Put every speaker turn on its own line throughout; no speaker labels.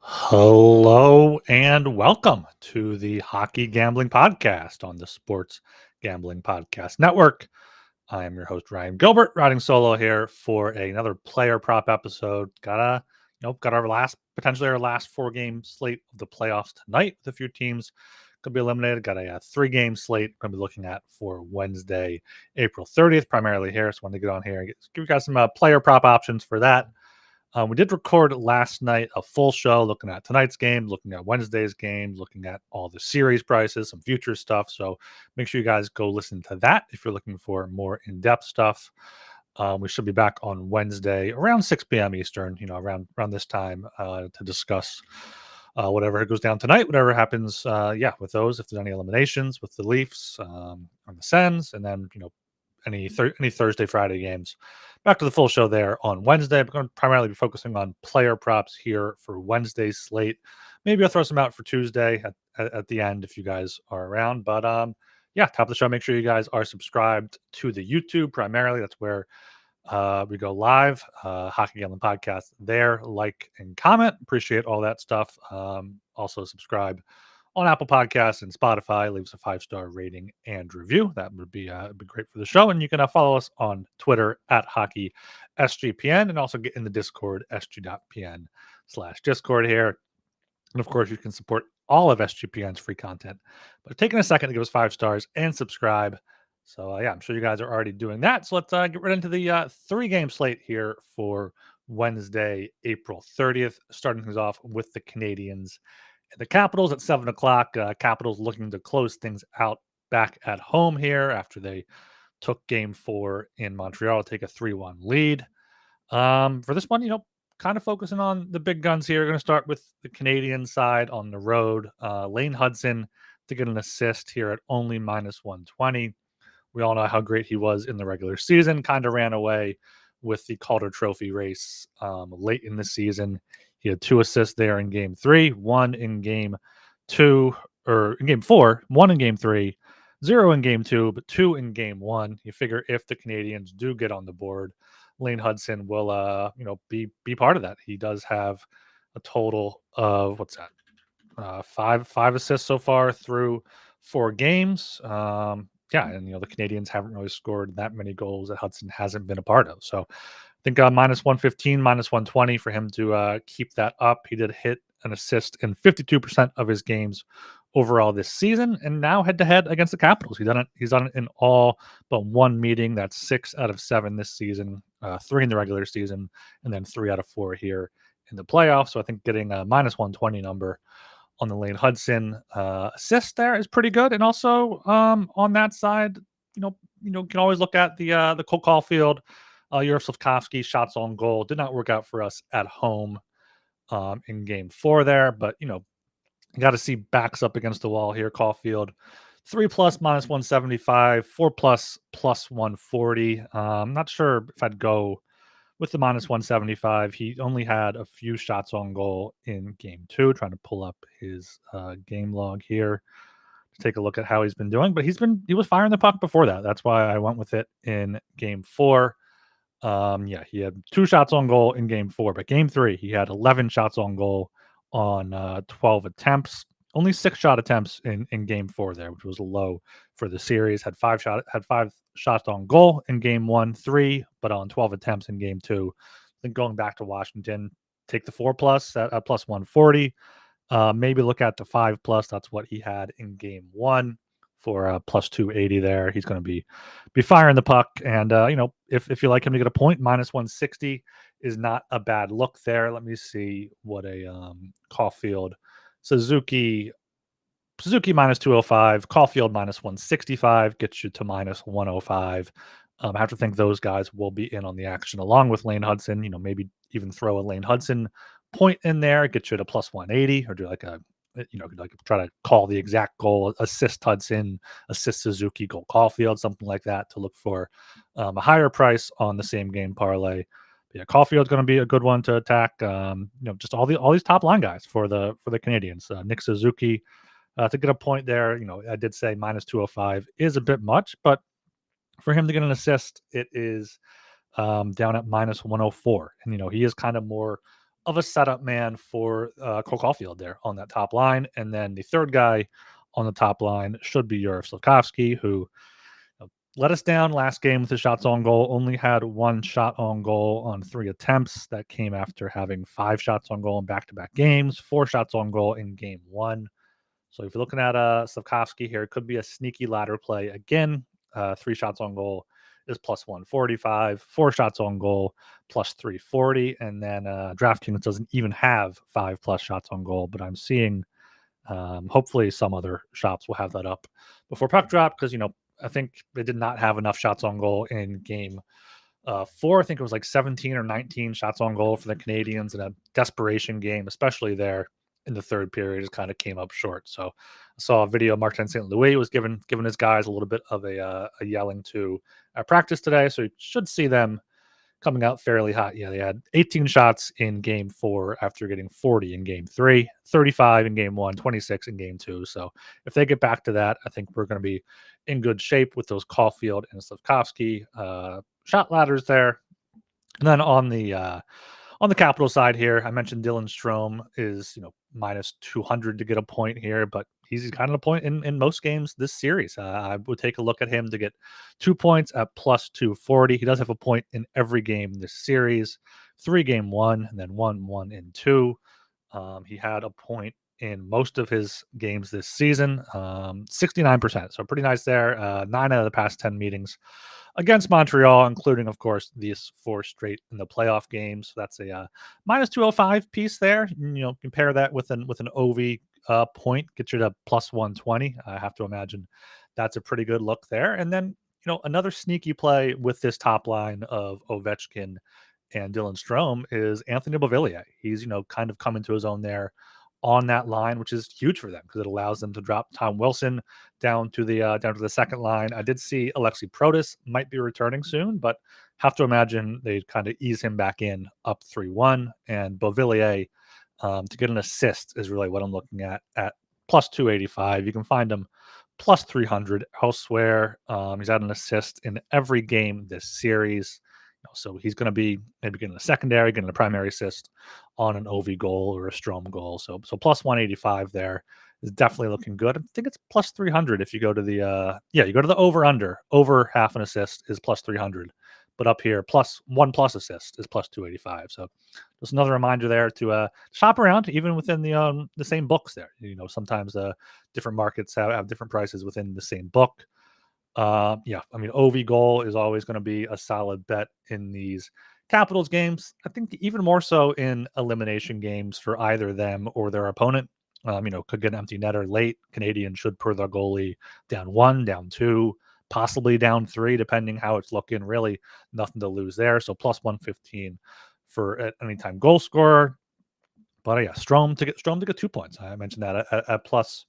Hello and welcome to the Hockey Gambling Podcast on the Sports Gambling Podcast Network. I am your host Ryan Gilbert, riding solo here for another player prop episode. Got potentially our last 4-game slate of the playoffs tonight with a few teams could be eliminated. Got a 3-game slate going to be looking at for Wednesday, April 30th, primarily here. So I wanted to get on here and give you guys some player prop options for that. We did record last night a full show looking at tonight's game, looking at Wednesday's game, looking at all the series prices, some future stuff. So make sure you guys go listen to that if you're looking for more in-depth stuff. We should be back on Wednesday around 6 p.m. Eastern, around this time to discuss whatever goes down tonight, whatever happens, with those, if there's any eliminations with the Leafs on the Sens, and then, any Thursday, Friday games. Back to the full show there on Wednesday. I'm going to primarily be focusing on player props here for Wednesday's slate. Maybe I'll throw some out for Tuesday at the end if you guys are around. But top of the show, make sure you guys are subscribed to the YouTube primarily. That's where we go live. Hockey Gambling Podcast there. Like and comment. Appreciate all that stuff. Also subscribe on Apple Podcasts and Spotify. Leave us a 5-star rating and review. That would be great for the show. And you can follow us on Twitter at HockeySGPN and also get in the Discord, sg.pn/Discord here. And of course, you can support all of SGPN's free content by taking a second to give us 5 stars and subscribe. So, I'm sure you guys are already doing that. So let's get right into the 3-game slate here for Wednesday, April 30th, starting things off with the Canadiens. The Capitals at 7 o'clock. Capitals looking to close things out back at home here after they took Game 4 in Montreal, take a 3-1 lead. For this one, kind of focusing on the big guns here. We're going to start with the Canadian side on the road. Lane Hudson to get an assist here at only -120. We all know how great he was in the regular season. Kind of ran away with the Calder Trophy race late in the season. He had 2 assists there in Game 3, 1 in Game 2, or in Game 4, 1 in Game 3, 0 in Game 2, but 2 in Game 1. You figure if the Canadiens do get on the board, Lane Hudson will, be part of that. He does have a total of five assists so far through 4 games. And the Canadiens haven't really scored that many goals that Hudson hasn't been a part of. So I think -115, -120 for him to keep that up. He did hit an assist in 52% of his games overall this season, and now head-to-head against the Capitals. He's done it in all but 1 meeting. That's 6 out of 7 this season, 3 in the regular season, and then 3 out of 4 here in the playoffs. So I think getting a -120 number on the Lane Hudson assist there is pretty good. And also on that side, you can always look at the Cole Caulfield, Slavkovsky shots on goal. Did not work out for us at home in Game 4 there, but you got to see backs up against the wall here. Caulfield 3+ -175, 4+ +140. I'm not sure if I'd go with the -175. He only had a few shots on goal in Game 2. Trying to pull up his game log here to take a look at how he's been doing. But he was firing the puck before that. That's why I went with it in Game 4. He had 2 shots on goal in Game 4, but Game 3 he had 11 shots on goal on 12 attempts. Only 6 shot attempts in Game 4 there, which was low for the series. Had 5 shots on goal in Game 1, 3, but on 12 attempts in Game 2. I think going back to Washington, take the 4+ at +140. Maybe look at the 5+. That's what he had in Game 1 for +280 there. He's going to be firing the puck. And, if you like him to get a point, -160 is not a bad look there. Let me see what a Caulfield Suzuki -205, Caulfield -165 gets you to -105. I have to think those guys will be in on the action along with Lane Hudson. Maybe even throw a Lane Hudson point in there, get you to +180, or do try to call the exact goal, assist Hudson, assist Suzuki, goal Caulfield, something like that to look for a higher price on the same game parlay. Caulfield's going to be a good one to attack. Just all these top line guys for the Canadiens. Nick Suzuki To get a point there, I did say minus 205 is a bit much, but for him to get an assist, it is down at minus 104. And, he is kind of more of a setup man for Cole Caulfield there on that top line. And then the third guy on the top line should be your Slavkovsky, who let us down last game with his shots on goal. Only had one shot on goal on 3 attempts. That came after having 5 shots on goal in back-to-back games, 4 shots on goal in game one. So if you're looking at Slavkovsky here, it could be a sneaky ladder play again. 3 shots on goal is plus 145, 4 shots on goal plus 340, and then DraftKings doesn't even have 5+ shots on goal, but I'm seeing hopefully some other shops will have that up before puck drop because I think they did not have enough shots on goal in game 4. I think it was like 17 or 19 shots on goal for the Canadians in a desperation game, especially there in the third period. Just kind of came up short. So I saw a video. Martin St. Louis was giving his guys a little bit of a yelling to practice today, so you should see them coming out fairly hot. Yeah, they had 18 shots in game 4 after getting 40 in game 3, 35 in game 1, 26 in game 2. So if they get back to that, I think we're going to be in good shape with those Caulfield and Slavkovsky shot ladders there. And then on the Capital side here, I mentioned Dylan Strome is minus 200 to get a point here, but he's gotten a point in most games this series. I would take a look at him to get 2 points at plus 240. He does have a point in every game this series, 3 game 1, and then 1 in 2. He had a point in most of his games this season, 69%. So pretty nice there. 9 out of the past 10 meetings against Montreal, including, of course, these 4 straight in the playoff games. So that's a minus 205 piece there. Compare that with an OV point, get you to plus 120. I have to imagine that's a pretty good look there. And then, another sneaky play with this top line of Ovechkin and Dylan Strome is Anthony Beauvillier. He's, kind of coming to his own there on that line, which is huge for them because it allows them to drop Tom Wilson down to the second line. I did see Alexi Protas might be returning soon, but have to imagine they kind of ease him back in up 3-1. And Beauvillier to get an assist is really what I'm looking at plus 285. You can find him plus 300 elsewhere. He's had an assist in every game this series. So he's going to be maybe getting a secondary, getting a primary assist on an OV goal or a Strome goal. So plus 185 there is definitely looking good. I think it's plus 300 if you go to the you go to the over half an assist is plus 300, but up here plus 1+ assist is plus 285. So just another reminder there to shop around even within the same books there. Sometimes different markets have different prices within the same book. OV goal is always going to be a solid bet in these Capitals games. I think even more so in elimination games for either them or their opponent. Could get an empty netter late. Canadians should put their goalie down 1, down 2, possibly down 3, depending how it's looking. Really nothing to lose there. So plus 115 for anytime goal scorer. But Strome to get 2 points. I mentioned that at plus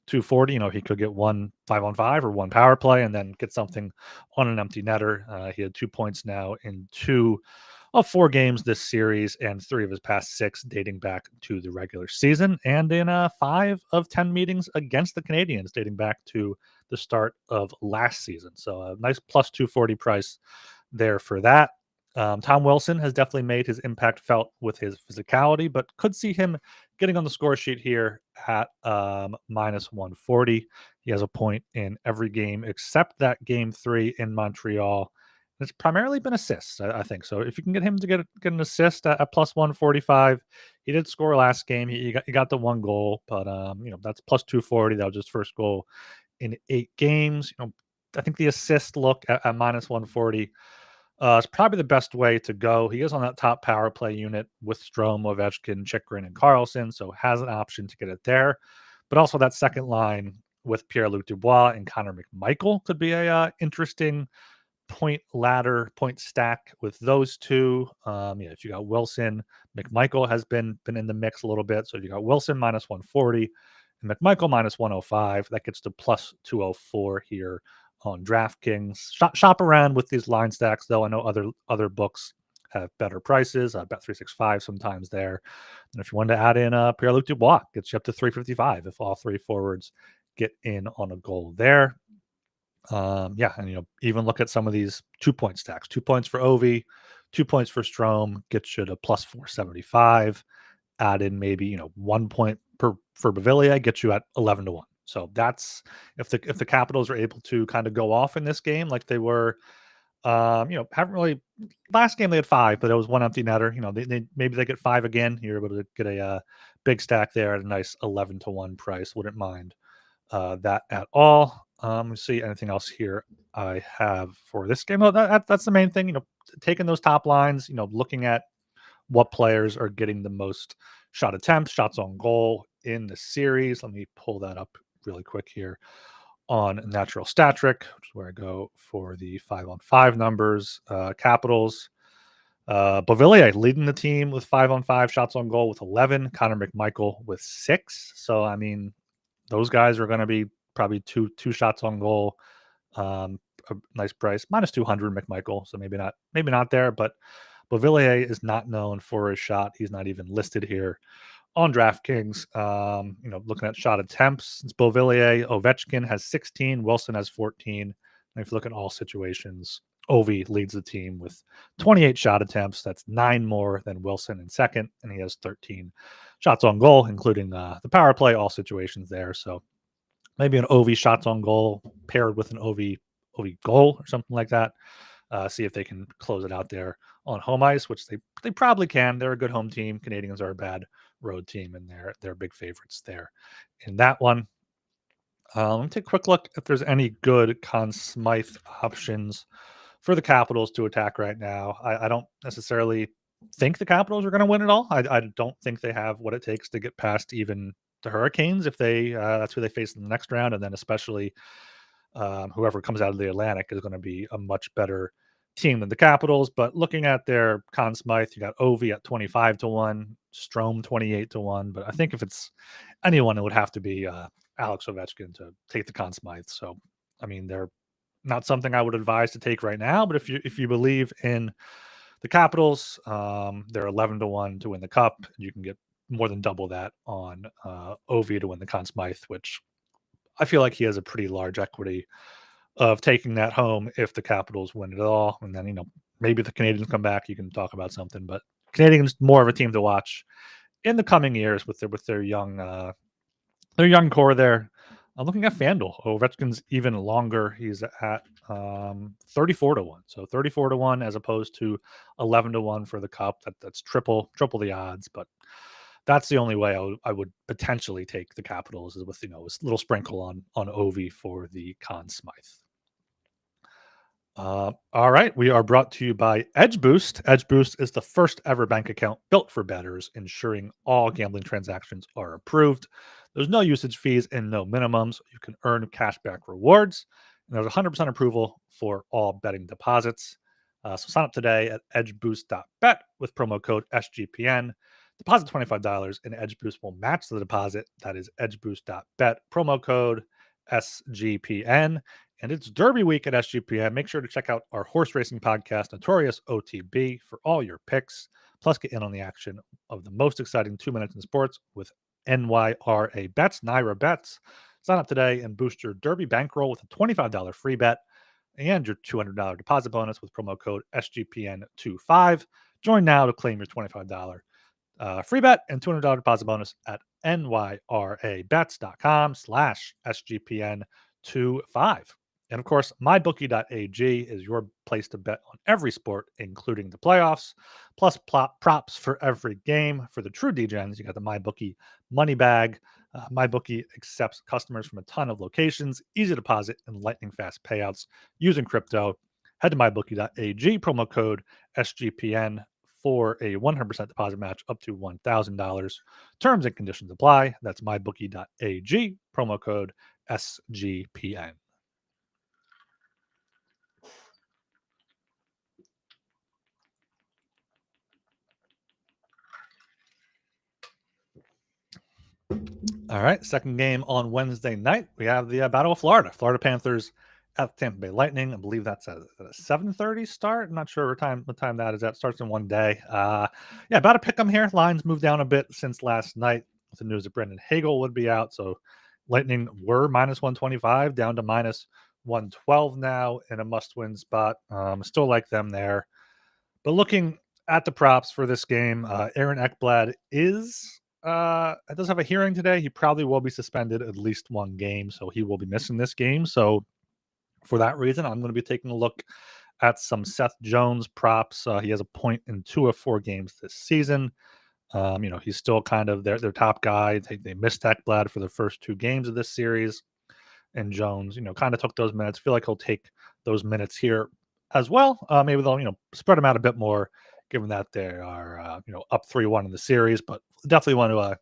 240. He could get 1 5-on-5 or 1 power play and then get something on an empty netter. He had 2 points now in 2 of 4 games this series and 3 of his past 6 dating back to the regular season and in 5 of 10 meetings against the Canadians dating back to the start of last season. So a nice plus 240 price there for that. Tom Wilson has definitely made his impact felt with his physicality, but could see him getting on the score sheet here at minus 140. He has a point in every game except that game 3 in Montreal. It's primarily been assists, I think. So if you can get him to get an assist at plus 145, he did score last game. He got the 1 goal, but that's plus 240. That was his first goal in 8 games. I think the assist look at minus 140. It's probably the best way to go. He is on that top power play unit with Strome, Ovechkin, Chychrun, and Carlson, so has an option to get it there. But also that second line with Pierre-Luc Dubois and Connor McMichael could be a interesting point ladder, point stack with those two. If you got Wilson, McMichael has been in the mix a little bit. So if you got Wilson minus 140 and McMichael minus 105, that gets to plus 204 here on DraftKings. Shop around with these line stacks, though. I know other books have better prices. Bet365 sometimes there. And if you wanted to add in Pierre-Luc Dubois, gets you up to 355 if all three forwards get in on a goal there. Yeah, and even look at some of these 2-point stacks. 2 points for Ovi, 2 points for Strome gets you to plus 475. Add in maybe 1 point for Bavilier, gets you at 11-1. So that's if the Capitals are able to kind of go off in this game like they were. Haven't really. Last game they had 5, but it was one empty netter. They maybe they get 5 again. You're able to get a big stack there at a nice 11-1 price. Wouldn't mind that at all. Let's see anything else here I have for this game. Oh, that's the main thing. Taking those top lines. Looking at what players are getting the most shot attempts, shots on goal in the series. Let me pull that up really quick here on Natural Stat Trick, which is where I go for the 5-on-5 numbers. Capitals. Beauvillier leading the team with 5-on-5 shots on goal with 11. Connor McMichael with 6. So I mean, those guys are going to be probably two shots on goal. A nice price, minus 200 McMichael. So maybe not there, but Beauvillier is not known for his shot. He's not even listed here on DraftKings. Looking at shot attempts, it's Beauvillier. Ovechkin has 16. Wilson has 14. And if you look at all situations, Ovi leads the team with 28 shot attempts. That's 9 more than Wilson in second, and he has 13 shots on goal, including the power play, all situations there. So maybe an Ovi shots on goal paired with an Ovi goal or something like that. See if they can close it out there on home ice, which they probably can. They're a good home team. Canadians are a bad road team, and they're big favorites there in that one. Let me take a quick look if there's any good Conn Smythe options for the Capitals to attack right now. I don't necessarily think the Capitals are going to win it all. I don't think they have what it takes to get past even the Hurricanes if they that's who they face in the next round, and then especially whoever comes out of the Atlantic is going to be a much better team than the Capitals. But looking at their Conn Smythe, you got Ovi at 25-1, Strome 28-1. But I think if it's anyone, it would have to be Alex Ovechkin to take the Conn Smythe. So I mean, they're not something I would advise to take right now. But if you believe in the Capitals, they're 11-1 to win the Cup. You can get more than double that on Ovi to win the Conn Smythe, which I feel like he has a pretty large equity of taking that home if the Capitals win it all. And then, maybe the Canadians come back, you can talk about something. But Canadians more of a team to watch in the coming years with their young core there. I'm looking at FanDuel. Ovechkin's even longer. He's at 34-1. So 34-1 as opposed to 11-1 for the Cup. That's triple the odds. But that's the only way I would potentially take the Capitals is with a little sprinkle on Ovi for the Conn Smythe. All right, we are brought to you by Edge Boost. Edge Boost is the first ever bank account built for bettors, ensuring all gambling transactions are approved. There's no usage fees and no minimums. You can earn cashback rewards, and there's 100% approval for all betting deposits. So sign up today at edgeboost.bet with promo code SGPN. Deposit $25 and Edge Boost will match the deposit. That is edgeboost.bet, promo code SGPN. And it's Derby week at SGPN. Make sure to check out our horse racing podcast, Notorious OTB, for all your picks. Plus, get in on the action of the most exciting 2 minutes in sports with NYRA Bets, Naira Bets. Sign up today and boost your Derby bankroll with a $25 free bet and your $200 deposit bonus with promo code SGPN25. Join now to claim your $25 free bet and $200 deposit bonus at nyrabets.com/SGPN25. And of course, mybookie.ag is your place to bet on every sport, including the playoffs, plus props for every game. For the true DGens, you got the MyBookie money bag. MyBookie accepts customers from a ton of locations, easy deposit, and lightning fast payouts using crypto. Head to mybookie.ag, promo code SGPN for a 100% deposit match up to $1,000. Terms and conditions apply. That's mybookie.ag, promo code SGPN. All right, second game on Wednesday night. We have the Battle of Florida. Florida Panthers at Tampa Bay Lightning. I believe that's a 7:30 start. I'm not sure what time that is. That starts in one day. Yeah, about to pick them here. Lines moved down a bit since last night with the news that Brendan Hagel would be out. So Lightning were minus 125 down to minus 112 now in a must-win spot. Still like them there. But looking at the props for this game, Aaron Ekblad does have a hearing today. He probably will be suspended at least one game, so he will be missing this game. So for that reason, I'm going to be taking a look at some Seth Jones props. He has a point in 2 of 4 games this season. He's still kind of their top guy. They missed Ekblad for the first 2 games of this series, and Jones, kind of took those minutes. Feel like he'll take those minutes here as well. Maybe they'll, spread them out a bit more, given that they are, up 3-1 in the series. But definitely want to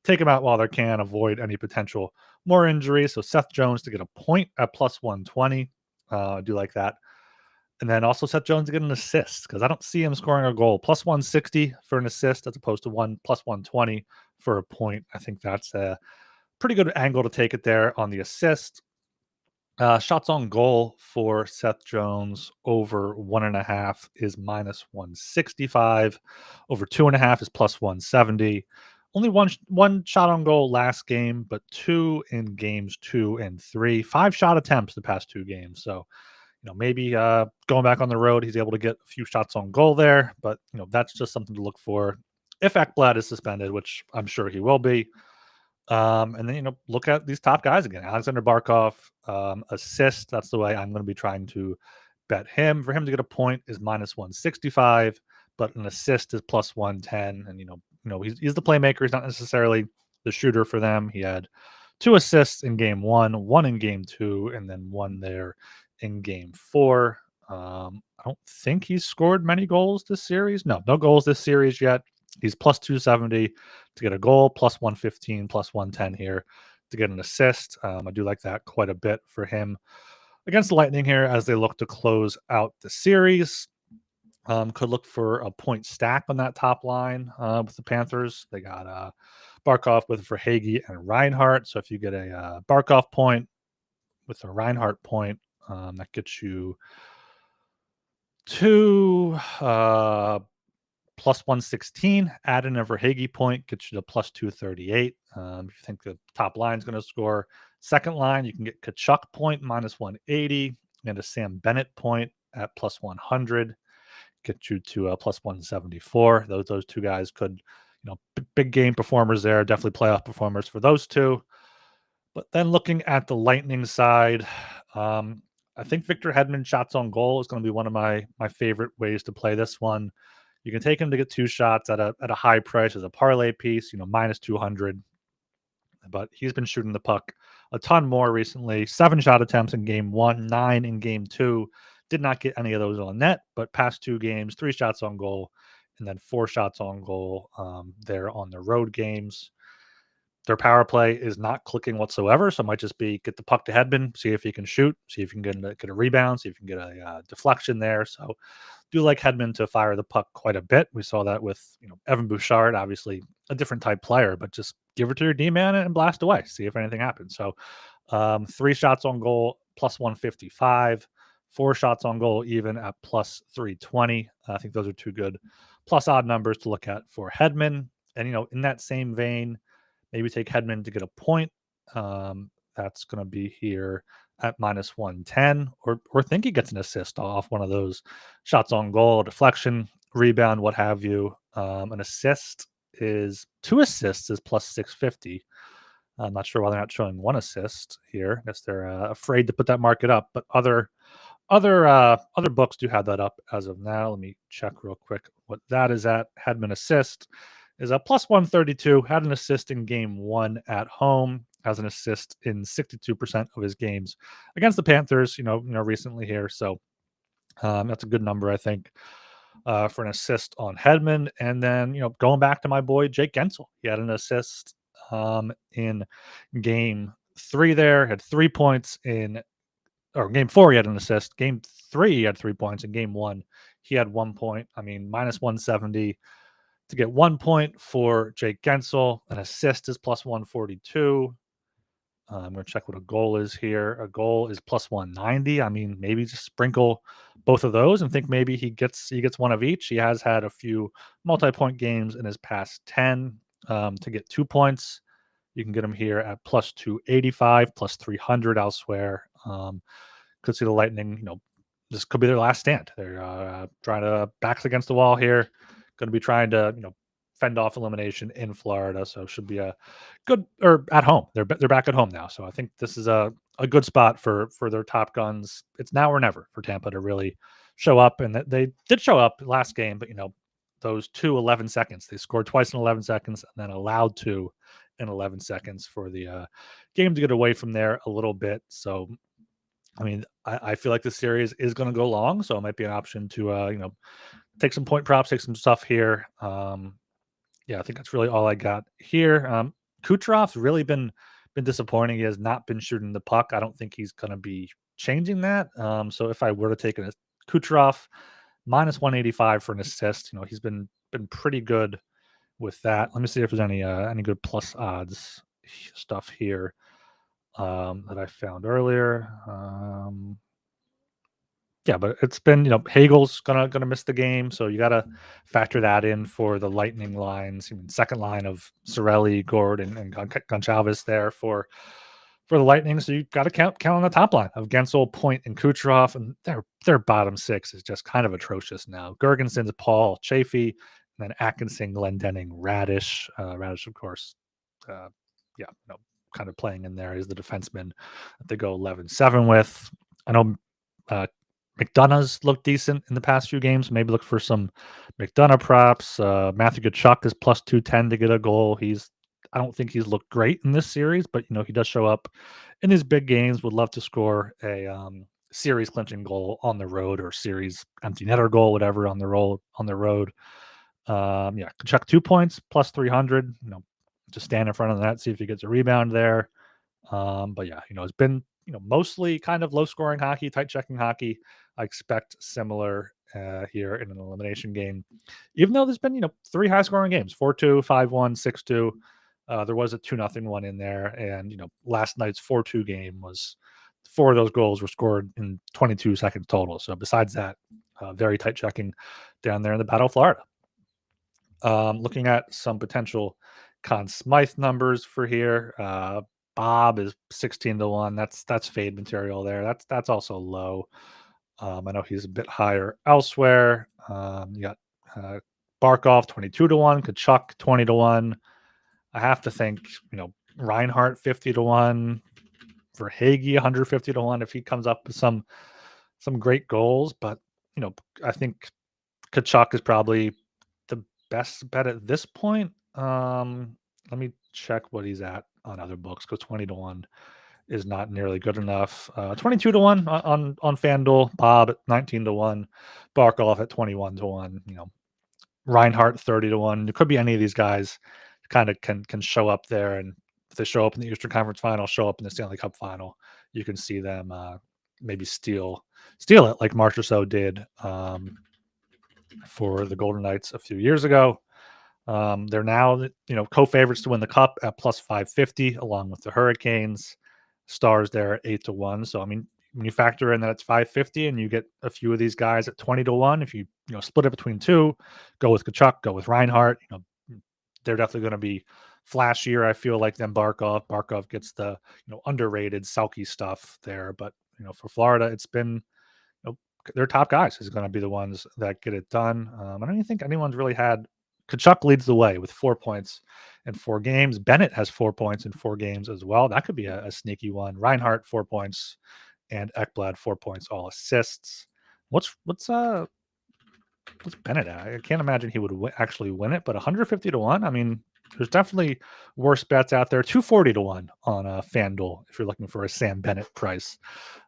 take them out while they can, avoid any potential more injuries. So Seth Jones to get a point at plus 120. I do like that. And then also Seth Jones to get an assist because I don't see him scoring a goal. Plus 160 for an assist as opposed to plus 120 for a point. I think that's a pretty good angle to take it there on the assist. Shots on goal for Seth Jones over 1.5 is minus 165. Over 2.5 is plus 170. Only one shot on goal last game, but 2 in games 2 and 3. 5 shot attempts the past 2 games. So, maybe going back on the road, he's able to get a few shots on goal there. But, that's just something to look for if Ekblad is suspended, which I'm sure he will be. And then, look at these top guys again. Alexander Barkov, assist. That's the way I'm going to be trying to bet him. For him to get a point is minus 165, but an assist is plus 110. And, he's the playmaker. He's not necessarily the shooter for them. He had 2 assists in game 1, 1 in game 2, and then 1 there in game 4. I don't think he's scored many goals this series. No goals this series yet. He's plus 270 to get a goal, plus 115, plus 110 here to get an assist. I do like that quite a bit for him against the Lightning here as they look to close out the series. Could look for a point stack on that top line with the Panthers. They got Barkov with Verhaeghe and Reinhart. So if you get a Barkov point with a Reinhart point, that gets you to plus 116. Add in a Verhaeghe point, gets you to plus 238. If you think the top line is going to score, second line, you can get Kachuk point minus 180 and a Sam Bennett point at plus 100. Get you to plus 174. Those 2 guys could, big game performers there. Definitely playoff performers for those 2. But then looking at the Lightning side, I think Victor Hedman shots on goal is going to be one of my favorite ways to play this one. You can take him to get 2 shots at a high price as a parlay piece, minus 200. But he's been shooting the puck a ton more recently. 7 shot attempts in game 1, 9 in game 2. Did not get any of those on net, but past 2 games, 3 shots on goal, and then 4 shots on goal there on the road games. Their power play is not clicking whatsoever, so it might just be get the puck to Hedman, see if he can shoot, see if you can get a rebound, see if you can get a deflection there. So do like Hedman to fire the puck quite a bit. We saw that with Evan Bouchard, obviously a different type player, but just give it to your D-man and blast away, see if anything happens. So 3 shots on goal, plus 155, 4 shots on goal even at plus 320. I think those are 2 good plus odd numbers to look at for Hedman. And, in that same vein, maybe take Hedman to get a point. That's going to be here at minus 110, or think he gets an assist off one of those shots on goal, deflection, rebound, what have you. An assist is 2 assists is plus 650. I'm not sure why they're not showing 1 assist here. I guess they're afraid to put that market up, but other books do have that up as of now. Let me check real quick what that is at. Hedman assist is a plus 132, had an assist in game 1 at home, has an assist in 62% of his games against the Panthers, recently here. So that's a good number, I think, for an assist on Hedman. And then, going back to my boy, Jake Gensel, he had an assist in game 3 there, had 3 points or game 4, he had an assist. Game 3, he had 3 points. In game 1, he had 1 point. I mean, minus 170 to get 1 point for Jake Gensel. An assist is plus 142. I'm going to check what a goal is here. A goal is plus 190. I mean, maybe just sprinkle both of those and think maybe he gets one of each. He has had a few multi-point games in his past 10 to get 2 points. You can get him here at plus 285, plus 300 elsewhere. Could see the Lightning, this could be their last stand. They're trying to backs against the wall here. Going to be trying to, fend off elimination in Florida. So should be a good or at home. They're back at home now. So I think this is a good spot for their top guns. It's now or never for Tampa to really show up, and they did show up last game, but those 2 11 seconds. They scored twice in 11 seconds and then allowed two in 11 seconds for the game to get away from there a little bit. So I mean, I feel like the series is going to go long, so it might be an option to take some point props, take some stuff here. Yeah, I think that's really all I got here. Kucherov's really been disappointing. He has not been shooting the puck. I don't think he's going to be changing that. So if I were to take a Kucherov minus 185 for an assist, he's been pretty good with that. Let me see if there's any good plus odds stuff here that I found earlier. Yeah, but it's been, Hagel's gonna miss the game, so you gotta factor that in for the Lightning lines. I mean, second line of Cirelli, Gord, and Goncalves there for the Lightning. So you got to count on the top line of Gensel, Point, and Kucherov, and their bottom six is just kind of atrocious now. Gergensen's Paul, Chafee, and then Atkinson, Glendening, Radish. Radish, of course, uh, yeah, kind of playing in there is the defenseman that they go 11-7 with. I know uh, McDonough's looked decent in the past few games. Maybe look for some McDonough props. Matthew Tkachuk is plus 210 to get a goal. I don't think he's looked great in this series, but he does show up in these big games. Would love to score a series clinching goal on the road or series empty netter goal, whatever on the road. Yeah, Tkachuk 2 points plus 300. Just stand in front of the net, see if he gets a rebound there. But yeah, it's been mostly kind of low scoring hockey, tight checking hockey. I expect similar here in an elimination game, even though there's been three high scoring games: 4-2, 5-1, 6-2. There was a 2-0 one in there, and last night's 4-2 game was 4 of those goals were scored in 22 seconds total. So besides that, very tight checking down there in the Battle of Florida. Looking at some potential Conn Smythe numbers for here. Bob is 16-1. That's fade material there. That's also low. I know he's a bit higher elsewhere. You got Barkov 22-1, Kachuk 20-1. I have to think, Reinhardt 50-1, Verhaeghe 150-1 if he comes up with some great goals. But I think Kachuk is probably the best bet at this point. Let me check what he's at on other books because 20-1 is not nearly good enough. 22-1 on FanDuel, Bob at 19-1, Barkov at 21-1. Reinhardt 30-1. It could be any of these guys kind of can show up there, and if they show up in the Eastern Conference Final, show up in the Stanley Cup Final, you can see them maybe steal it like Marchessault did for the Golden Knights a few years ago. They're now, co-favorites to win the cup at plus 550, along with the Hurricanes. Stars there at 8-1. So I mean, when you factor in that it's 550 and you get a few of these guys at 20-1, if you split it between two, go with Kachuk, go with Reinhardt, they're definitely going to be flashier, I feel like, than Barkov. Barkov gets the underrated sulky stuff there, but for Florida, it's been their top guys is going to be the ones that get it done. I don't even think anyone's really had. Kachuk leads the way with 4 points in 4 games. Bennett has 4 points in 4 games as well. That could be a sneaky one. Reinhardt 4 points, and Ekblad 4 points, all assists. What's Bennett at? I can't imagine he would actually win it, but 150-1. I mean, there's definitely worse bets out there. 240-1 on FanDuel if you're looking for a Sam Bennett price.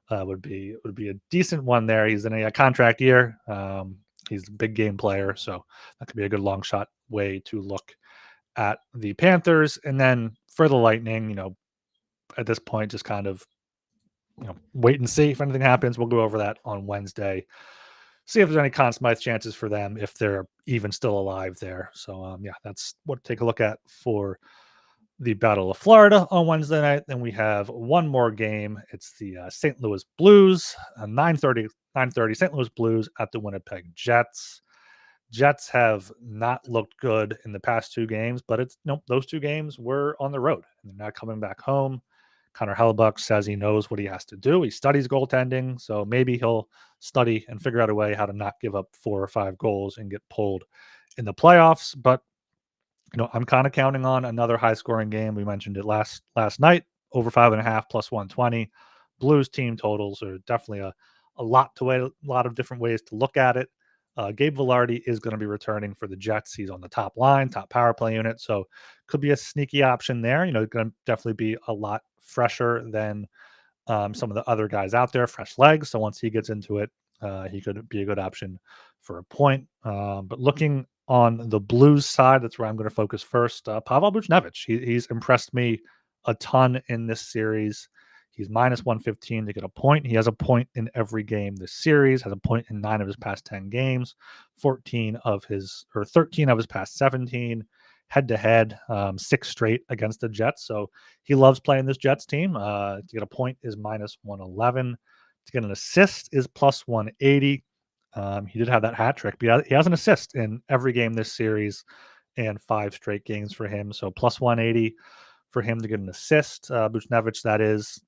Would be a decent one there. He's in a contract year. He's a big game player, so that could be a good long shot way to look at the Panthers. And then for the Lightning, at this point, just kind of wait and see if anything happens. We'll go over that on Wednesday. See if there's any Conn Smythe chances for them if they're even still alive there. So yeah, that's what to take a look at for the Battle of Florida on Wednesday night. Then we have one more game. It's the St. Louis Blues, 9:30 St. Louis Blues at the Winnipeg Jets. Jets have not looked good in the past two games, but it's those two games were on the road and they're not coming back home. Connor Hellebuck says he knows what he has to do. He studies goaltending, so maybe he'll study and figure out a way how to not give up 4 or 5 goals and get pulled in the playoffs. But I'm kind of counting on another high scoring game. We mentioned it last night, over 5.5 plus 120. Blues team totals are definitely a lot to wait, a lot of different ways to look at it. Gabe Vilardi is going to be returning for the Jets. He's on the top line, top power play unit, so could be a sneaky option there. Going to definitely be a lot fresher than some of the other guys out there, fresh legs. So once he gets into it, he could be a good option for a point. But looking on the Blues side, that's where I'm going to focus first. Pavel Buchnevich, he's impressed me a ton in this series. He's minus 115 to get a point. He has a point in every game this series, has a point in 9 of his past 10 games, 13 of his past 17 head to head, 6 straight against the Jets. So he loves playing this Jets team. To get a point is minus 111. To get an assist is plus 180. He did have that hat trick, but he has an assist in every game this series and 5 straight games for him. So plus 180 for him to get an assist. Buchnevich, that is,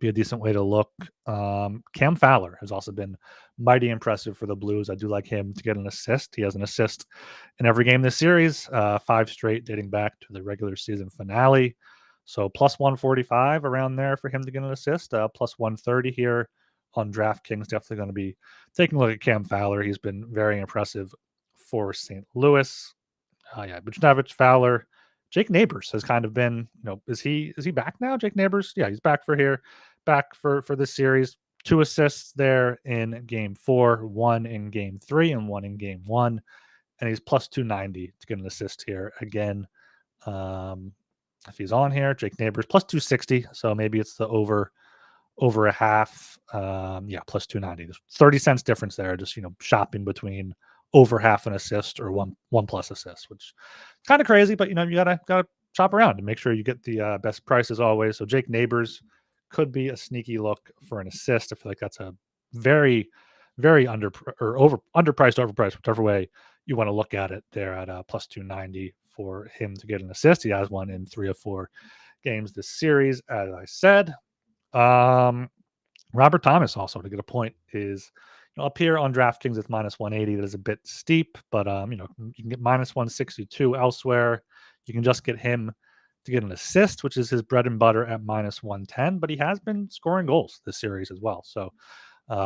be a decent way to look. Cam Fowler has also been mighty impressive for the Blues. I do like him to get an assist. He has an assist in every game this series, 5 straight dating back to the regular season finale. So plus 145 around there for him to get an assist, plus 130 here on DraftKings. Definitely going to be taking a look at Cam Fowler. He's been very impressive for St. Louis. Buchnevich, Fowler. Jake Neighbors has kind of been, is he back now? Jake Neighbors? Yeah, he's back for this series. 2 assists there in game 4, 1 in game 3, and 1 in game 1. And he's plus 290 to get an assist here again. If he's on here, Jake Neighbors plus 260. So maybe it's the over a half. Plus 290. There's 30 cents difference there. Just shopping between over half an assist or one plus assist, which is kind of crazy. But you gotta shop around and make sure you get the best price as always. So Jake Neighbors could be a sneaky look for an assist. I feel like that's a very, very underpriced, whichever way you want to look at it. There at plus 290 for him to get an assist. He has one in 3 of 4 games this series, as I said. Robert Thomas also to get a point is up here on DraftKings. It's minus 180. That is a bit steep, but you can get minus 162 elsewhere. You can just get him to get an assist, which is his bread and butter, at minus 110. But he has been scoring goals this series as well. So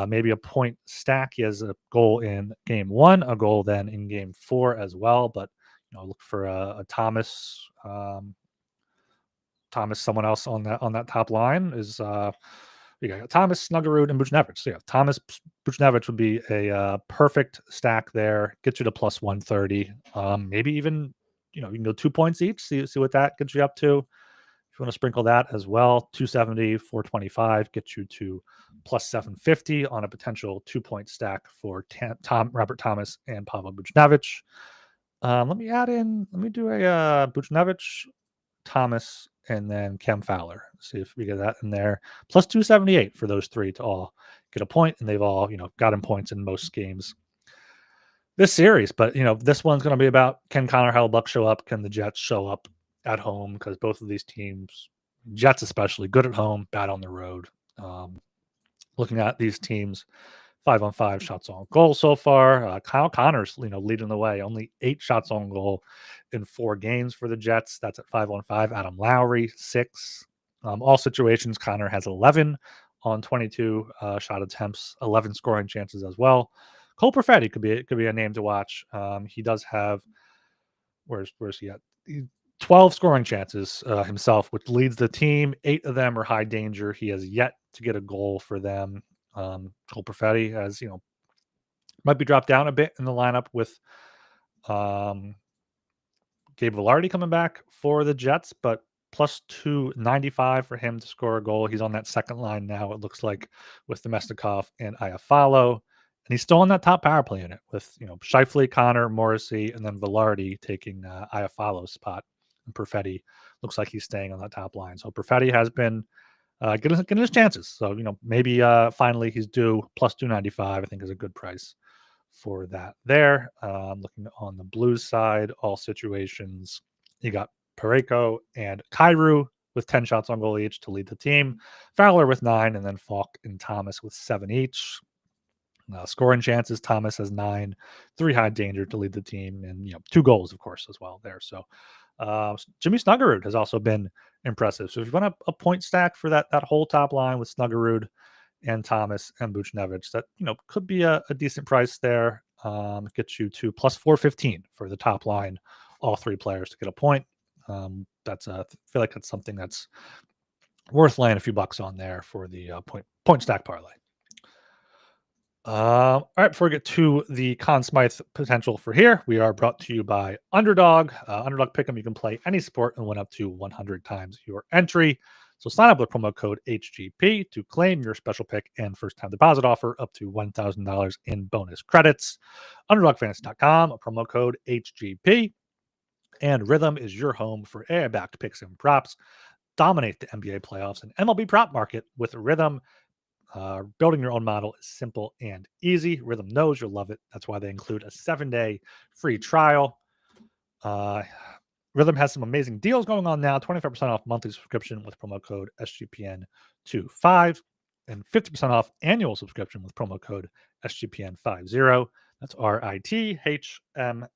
maybe a point stack. He has a goal in game 1, a goal then in game 4 as well. But look for a Thomas. Someone else on that top line is you got Thomas, Snuggerud, and Buchnevich. So yeah, Thomas, Buchnevich would be a perfect stack there. Gets you to plus 130. Maybe even you can go 2 points each. See what that gets you up to. If you want to sprinkle that as well, 270, 425 gets you to plus 750 on a potential 2-point stack for Robert Thomas and Pavel Buchnevich. Let me do a Buchnevich, Thomas, and then Cam Fowler. See if we get that in there. Plus 278 for those 3 to all get a point, and they've all gotten points in most games this series. But this one's going to be about, can Connor Hellebuck show up? Can the Jets show up at home? Because both of these teams, Jets especially, good at home, bad on the road. Looking at these teams, 5-on-5 shots on goal so far. Kyle Connor's leading the way. Only 8 shots on goal in 4 games for the Jets. That's at 5-on-5. Adam Lowry, 6. All situations, Connor has 11 on 22 shot attempts, 11 scoring chances as well. Cole Perfetti could be a name to watch. He does have where's he at? 12 scoring chances himself, which leads the team. 8 of them are high danger. He has yet to get a goal for them. Cole Perfetti has, might be dropped down a bit in the lineup with Gabe Vilardi coming back for the Jets, but plus 295 for him to score a goal. He's on that second line now, it looks like, with Domestikov and Iafallo. And he's still on that top power play unit with, Scheifele, Connor, Morrissey, and then Vilardi taking Iafallo's spot And Perfetti looks like he's staying on that top line. So Perfetti has been getting his chances. So, maybe finally he's due plus 295, I think is a good price for that there. Looking on the Blues side, all situations, you got Pareko and Kyrou with 10 shots on goal each to lead the team, Fowler with 9, and then Falk and Thomas with 7 each. Scoring chances, Thomas has 9, 3 high danger to lead the team, and 2 goals, of course, as well there. So Jimmy Snuggerud has also been impressive. So if you want a point stack for that whole top line with Snuggerud and Thomas and Buchnevich, that could be a decent price there. Gets you to plus 415 for the top line, all 3 players to get a point. That's I feel like that's something that's worth laying a few bucks on there for the point stack parlay. All right, before we get to the Conn Smythe potential for here, we are brought to you by Underdog. Underdog Pick'em, you can play any sport and win up to 100 times your entry. So sign up with promo code HGP to claim your special pick and first-time deposit offer up to $1,000 in bonus credits. UnderdogFantasy.com, promo code HGP. And Rhythm is your home for AI-backed picks and props. Dominate the NBA playoffs and MLB prop market with Rhythm. Building your own model is simple and easy. Rhythm knows you'll love it. That's why they include a 7-day free trial. Rhythm has some amazing deals going on now. 25% off monthly subscription with promo code SGPN25 and 50% off annual subscription with promo code SGPN50. That's RITHMM,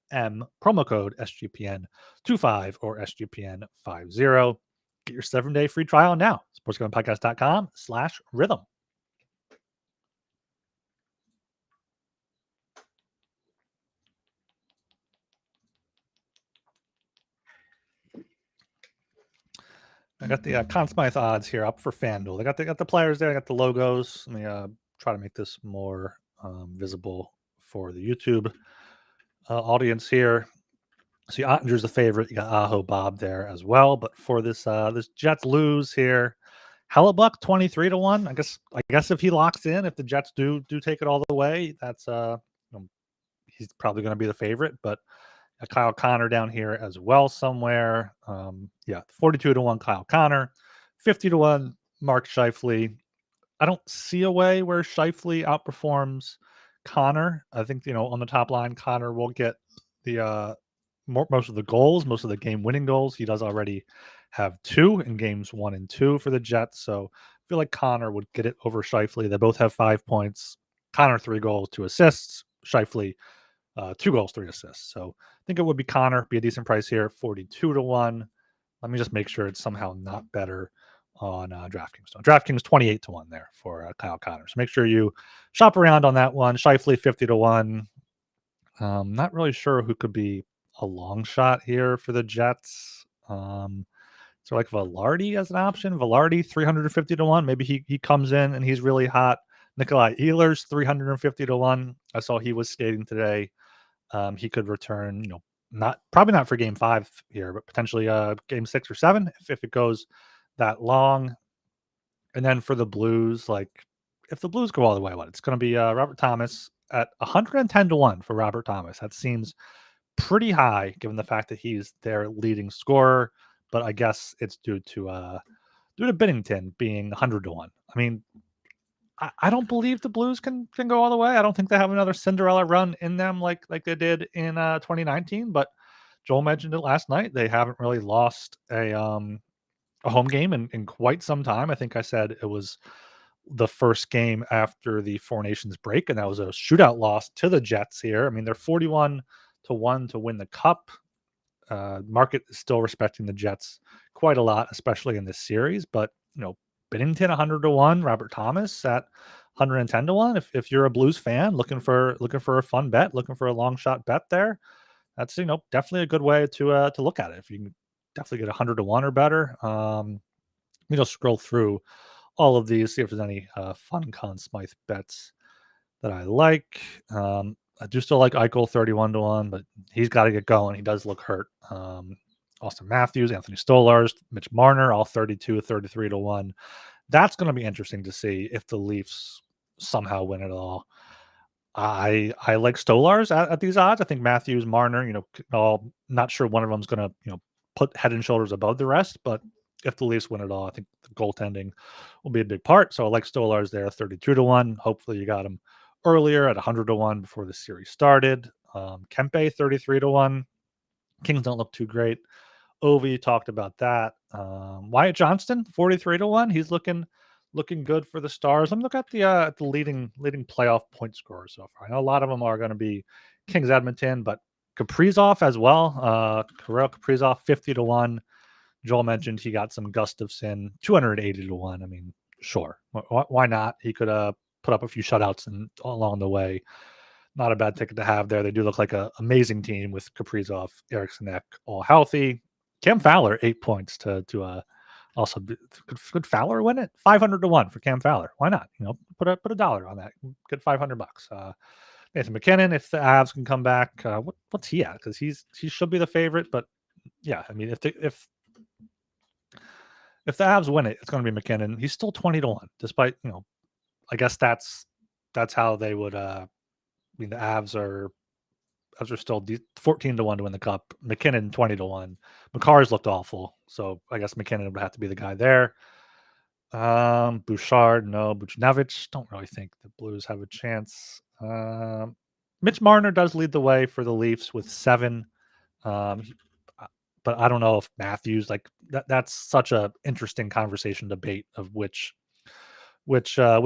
promo code SGPN25 or SGPN50. Get your 7-day free trial now. sportsgamblingpodcast.com/rhythm. I got the Conn Smythe odds here up for FanDuel. They got the players there. I got the logos. Let me try to make this more visible for the YouTube audience here. See, Ottinger's the favorite. You got Aho Bob there as well. But for this Jets lose here, Hellebuck 23-1. I guess if he locks in, if the Jets do take it all the way, that's he's probably going to be the favorite. But Kyle Connor down here as well somewhere. 42-1 Kyle Connor, 50-1 Mark Scheifele. I don't see a way where Scheifele outperforms Connor. I think on the top line, Connor will get the most of the goals, most of the game-winning goals. He does already have 2 in games 1 and 2 for the Jets. So I feel like Connor would get it over Scheifele. They both have 5 points. Connor 3 goals, 2 assists. Scheifele 2 goals, 3 assists. So I think it would be Connor, be a decent price here, 42-1. Let me just make sure it's somehow not better on DraftKings. So DraftKings 28-1 there for Kyle Connor. So make sure you shop around on that one. Scheifele 50-1. Not really sure who could be a long shot here for the Jets. So like Velarde as an option. Velarde 350-1. Maybe he comes in and he's really hot. Nikolai Ehlers 350-1. I saw he was skating today. He could return, probably not for game 5 here, but potentially game 6 or 7 if it goes that long. And then for the Blues, like if the Blues go all the way, it's going to be Robert Thomas at 110-1 for Robert Thomas. That seems pretty high given the fact that he's their leading scorer, but I guess it's due to Binnington being 100-1. I mean, I don't believe the Blues can go all the way. I don't think they have another Cinderella run in them like they did in 2019. But Joel mentioned it last night. They haven't really lost a home game in quite some time. I think I said it was the first game after the Four Nations break, and that was a shootout loss to the Jets here. I mean, they're 41-1 to win the Cup. Market is still respecting the Jets quite a lot, especially in this series. But Binnington 100-1, Robert Thomas at 110-1. If you're a Blues fan looking for a fun bet, looking for a long shot bet there, that's definitely a good way to look at it. If you can definitely get 100-1 or better. Let me just scroll through all of these, see if there's any fun Conn Smythe bets that I like. I do still like Eichel 31-1, but he's got to get going. He does look hurt. Austin Matthews, Anthony Stolarz, Mitch Marner, all 33-1. That's going to be interesting to see if the Leafs somehow win it all. I like Stolarz at these odds. I think Matthews, Marner, all not sure one of them's going to put head and shoulders above the rest. But if the Leafs win it all, I think the goaltending will be a big part. So I like Stolarz there, 32-1. Hopefully you got him earlier at 100-1 before the series started. Kempe, 33-1. Kings don't look too great. Ovi talked about that. Wyatt Johnston, 43-1. He's looking good for the Stars. Let me look at the leading playoff point scorers so far. I know a lot of them are going to be Kings Edmonton, but Kaprizov as well. Kirill Kaprizov, 50-1. Joel mentioned he got some Gustafson, 280-1. I mean, sure, why not? He could put up a few shutouts and along the way. Not a bad ticket to have there. They do look like an amazing team with Kaprizov, Eriksson Ek all healthy. Cam Fowler, 8 points to also could Fowler win it? 500-1 for Cam Fowler. Why not? Put a dollar on that. Get $500. Nathan McKinnon, if the Avs can come back, what's he at? Because he should be the favorite. But yeah, I mean, if the Avs win it, it's going to be McKinnon. He's still 20-1, despite I guess that's how they would. I mean, the Avs are still 14-1 to win the cup. McKinnon 20-1. McCarr's looked awful, so I guess McKinnon would have to be the guy there. Bouchard, no. Buchnevich, don't really think the Blues have a chance. Mitch Marner does lead the way for the Leafs with 7. But I don't know if Matthews, like that's such a interesting conversation debate of which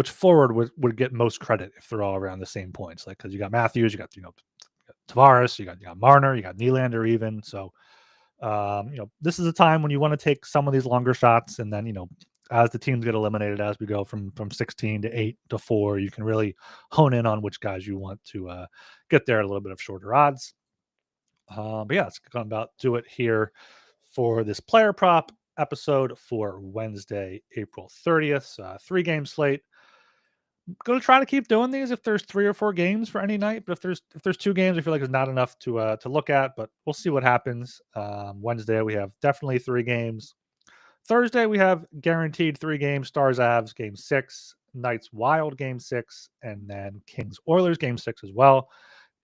forward would get most credit if they're all around the same points. Like, because you got Matthews, you got Tavares, you got Marner, you got Nylander even. So this is a time when you want to take some of these longer shots, and then as the teams get eliminated, as we go from 16 to 8 to 4, you can really hone in on which guys you want to get there at a little bit of shorter odds. But yeah, that's going to about do it here for this player prop episode for Wednesday, April 30th. 3-game slate. Going to try to keep doing these if there's 3 or 4 games for any night. But if there's 2 games, I feel like there's not enough to look at. But we'll see what happens. Wednesday we have definitely 3 games. Thursday we have guaranteed 3 games. Stars Avs game 6, Knights Wild game 6, and then Kings Oilers game 6 as well.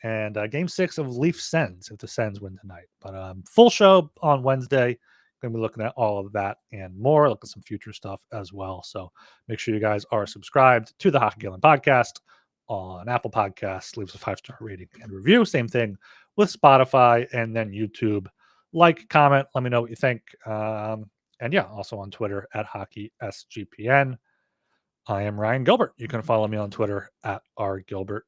And game 6 of Leafs Sens if the Sens win tonight. But full show on Wednesday. Going to be looking at all of that and more. Look at some future stuff as well. So make sure you guys are subscribed to the Hockey Gallon podcast on Apple Podcasts. Leave us a 5-star rating and review. Same thing with Spotify and then YouTube. Like, comment, let me know what you think. And yeah, also on Twitter at HockeySGPN. I am Ryan Gilbert. You can follow me on Twitter at RGilbert.